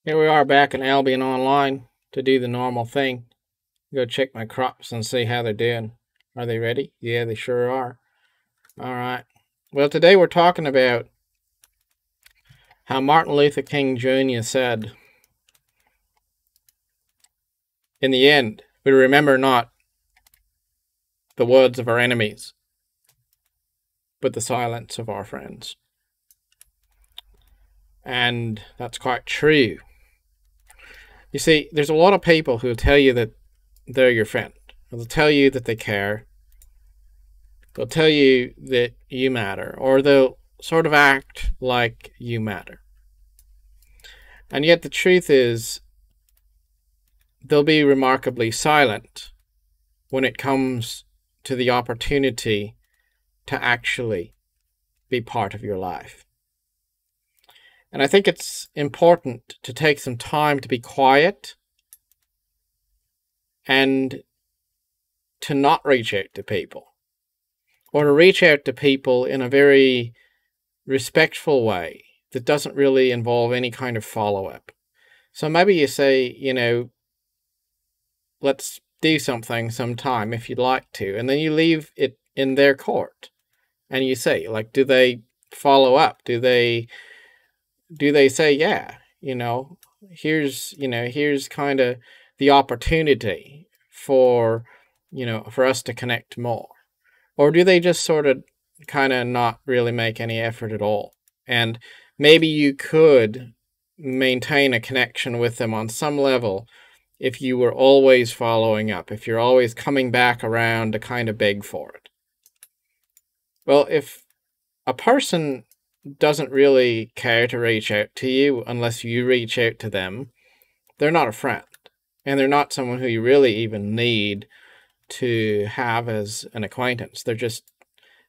Here we are back in Albion Online to do the normal thing. Go check my crops and see how they're doing. Are they ready? Yeah, they sure are. All right. Well, today we're talking about how Martin Luther King Jr. said, in the end, we remember not the words of our enemies, but the silence of our friends. And that's quite true. You see, there's a lot of people who tell you that they're your friend. They'll tell you that they care. They'll tell you that you matter, or they'll sort of act like you matter. And yet the truth is, they'll be remarkably silent when it comes to the opportunity to actually be part of your life. And I think it's important to take some time to be quiet and to not reach out to people, or to reach out to people in a very respectful way that doesn't really involve any kind of follow-up. So maybe you say, let's do something sometime if you'd like to, and then you leave it in their court. And you say, like, do they follow up? Do they say, yeah, here's kind of the opportunity for us to connect more? Or do they just sort of kind of not really make any effort at all? And maybe you could maintain a connection with them on some level if you were always following up, if you're always coming back around to kind of beg for it. Well, if a person doesn't really care to reach out to you unless you reach out to them, they're not a friend. And they're not someone who you really even need to have as an acquaintance. They're just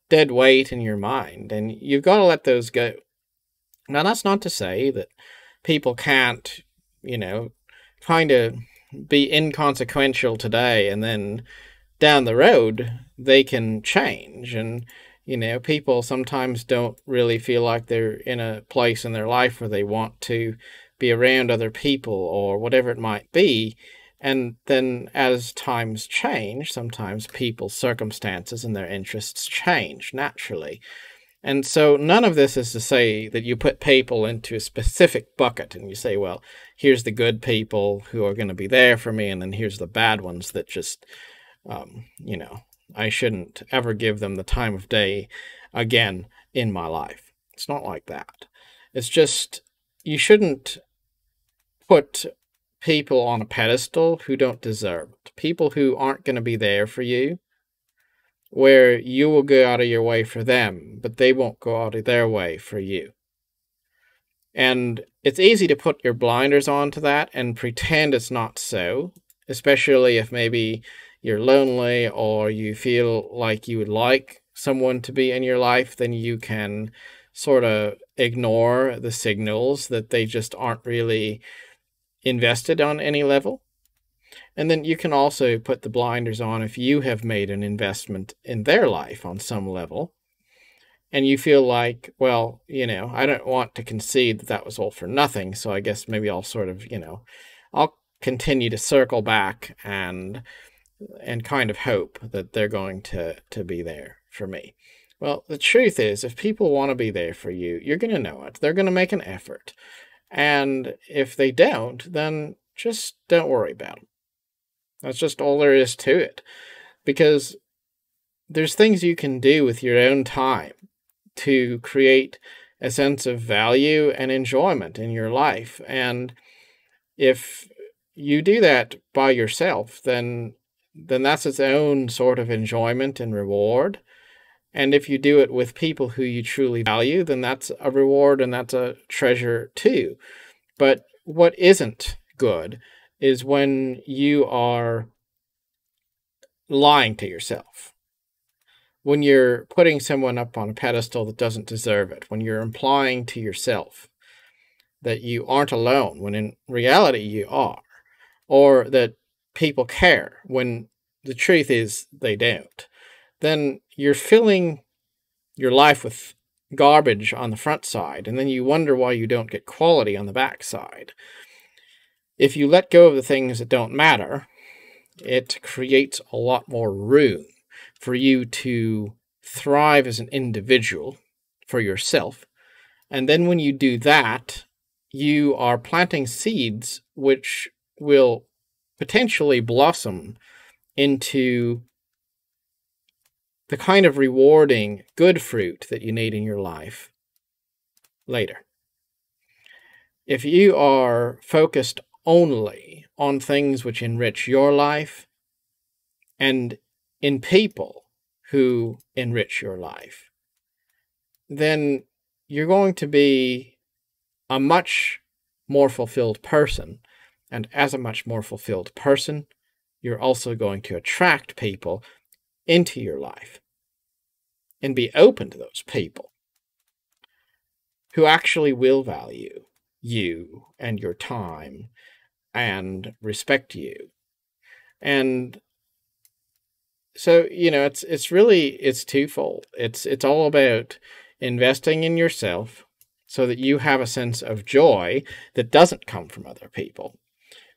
dead weight in your mind, and you've got to let those go. Now, that's not to say that people can't, kind of be inconsequential today and then down the road they can change. And, people sometimes don't really feel like they're in a place in their life where they want to be around other people or whatever it might be. And then as times change, sometimes people's circumstances and their interests change naturally. And so none of this is to say that you put people into a specific bucket and you say, well, here's the good people who are going to be there for me, and then here's the bad ones that just, I shouldn't ever give them the time of day again in my life. It's not like that. It's just, you shouldn't put people on a pedestal who don't deserve it. People who aren't going to be there for you, where you will go out of your way for them, but they won't go out of their way for you. And it's easy to put your blinders on to that and pretend it's not so, especially if maybe you're lonely or you feel like you would like someone to be in your life. Then you can sort of ignore the signals that they just aren't really invested on any level. And then you can also put the blinders on if you have made an investment in their life on some level, and you feel like, well, I don't want to concede that was all for nothing, so I guess maybe I'll sort of, I'll continue to circle back and kind of hope that they're going to be there for me. Well, the truth is, if people want to be there for you, you're going to know it. They're going to make an effort. And if they don't, then just don't worry about them. That's just all there is to it. Because there's things you can do with your own time to create a sense of value and enjoyment in your life. And if you do that by yourself, then that's its own sort of enjoyment and reward. And if you do it with people who you truly value, then that's a reward and that's a treasure too. But what isn't good is when you are lying to yourself, when you're putting someone up on a pedestal that doesn't deserve it, when you're implying to yourself that you aren't alone, when in reality you are, or that people care, when the truth is they don't, then you're filling your life with garbage on the front side, and then you wonder why you don't get quality on the back side. If you let go of the things that don't matter, it creates a lot more room for you to thrive as an individual for yourself. And then when you do that, you are planting seeds which will potentially blossom into the kind of rewarding good fruit that you need in your life later. If you are focused only on things which enrich your life and in people who enrich your life, then you're going to be a much more fulfilled person. And as a much more fulfilled person, you're also going to attract people into your life and be open to those people who actually will value you and your time and respect you. And so, it's twofold. It's all about investing in yourself so that you have a sense of joy that doesn't come from other people.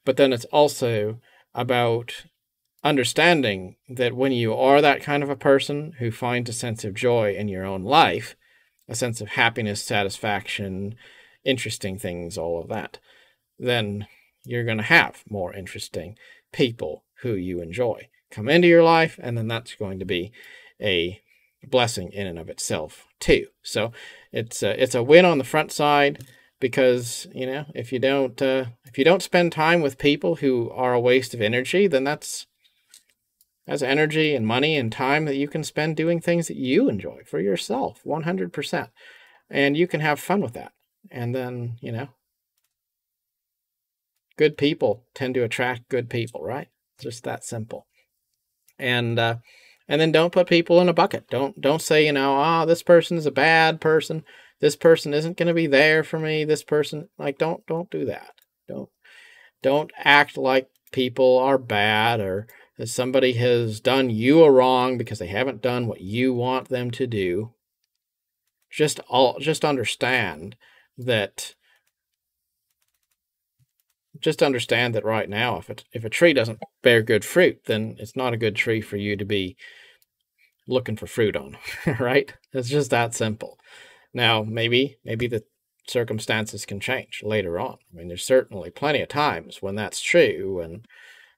But then it's also about understanding that when you are that kind of a person who finds a sense of joy in your own life, a sense of happiness, satisfaction, interesting things, all of that, then you're going to have more interesting people who you enjoy come into your life, and then that's going to be a blessing in and of itself too. So it's a win on the front side, because if you don't spend time with people who are a waste of energy, then that's energy and money and time that you can spend doing things that you enjoy for yourself 100%, and you can have fun with that. And then good people tend to attract good people, right? It's just that simple. And then don't put people in a bucket. Don't say, this person is a bad person. This person isn't going to be there for me. This person, don't do that. Don't act like people are bad, or that somebody has done you a wrong because they haven't done what you want them to do. Just understand that. Just understand that right now, if a tree doesn't bear good fruit, then it's not a good tree for you to be looking for fruit on, right? It's just that simple. Now, maybe the circumstances can change later on. I mean, there's certainly plenty of times when that's true, and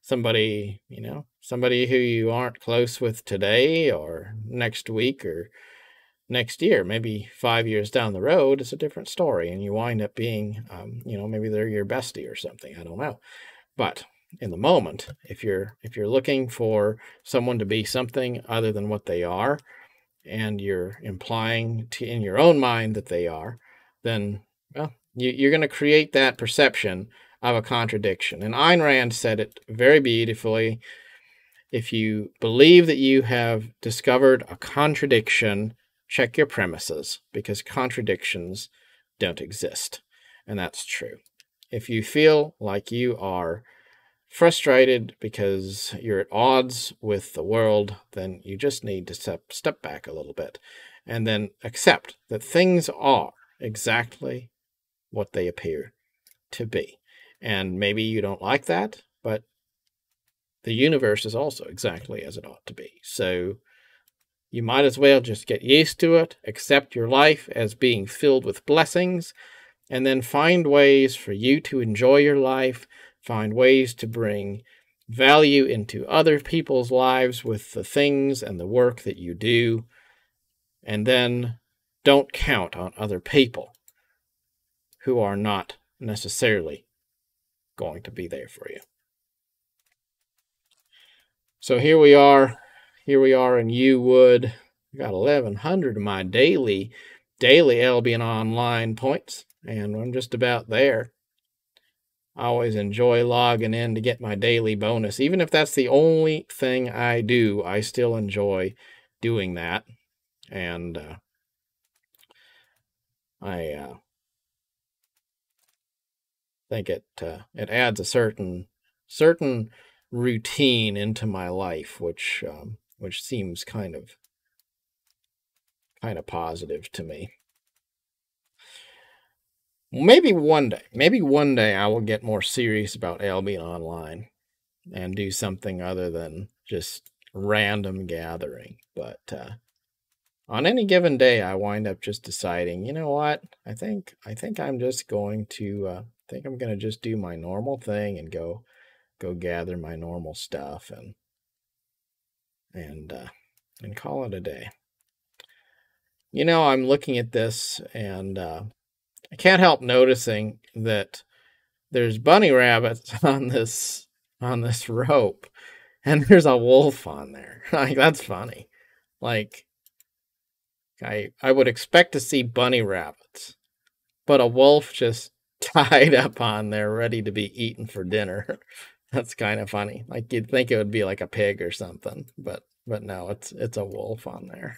somebody who you aren't close with today or next week or next year, maybe 5 years down the road, it's a different story, and you wind up being, maybe they're your bestie or something. I don't know. But in the moment, if you're looking for someone to be something other than what they are, and you're implying in your own mind that they are, then, well, you're going to create that perception of a contradiction. And Ayn Rand said it very beautifully. If you believe that you have discovered a contradiction, check your premises, because contradictions don't exist. And that's true. If you feel like you are frustrated because you're at odds with the world, then you just need to step back a little bit and then accept that things are exactly what they appear to be. And maybe you don't like that, but the universe is also exactly as it ought to be. So you might as well just get used to it, accept your life as being filled with blessings, and then find ways for you to enjoy your life, find ways to bring value into other people's lives with the things and the work that you do, and then don't count on other people who are not necessarily going to be there for you. So here we are in U Wood. I got 1,100 of my daily Albion Online points, and I'm just about there. I always enjoy logging in to get my daily bonus. Even if that's the only thing I do, I still enjoy doing that. And I think it adds a certain routine into my life, which seems kind of positive to me. Maybe one day I will get more serious about Albion Online and do something other than just random gathering. But on any given day, I wind up just deciding, you know what? I think I'm just going to think I'm going to just do my normal thing and go gather my normal stuff and and call it a day. You know, I'm looking at this and I can't help noticing that there's bunny rabbits on this rope, and there's a wolf on there. Like that's funny. Like I would expect to see bunny rabbits, but a wolf just tied up on there, ready to be eaten for dinner. That's kind of funny. Like you'd think it would be like a pig or something, but no, it's a wolf on there.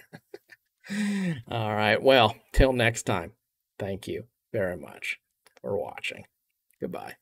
All right. Well, till next time. Thank you very much for watching. Goodbye.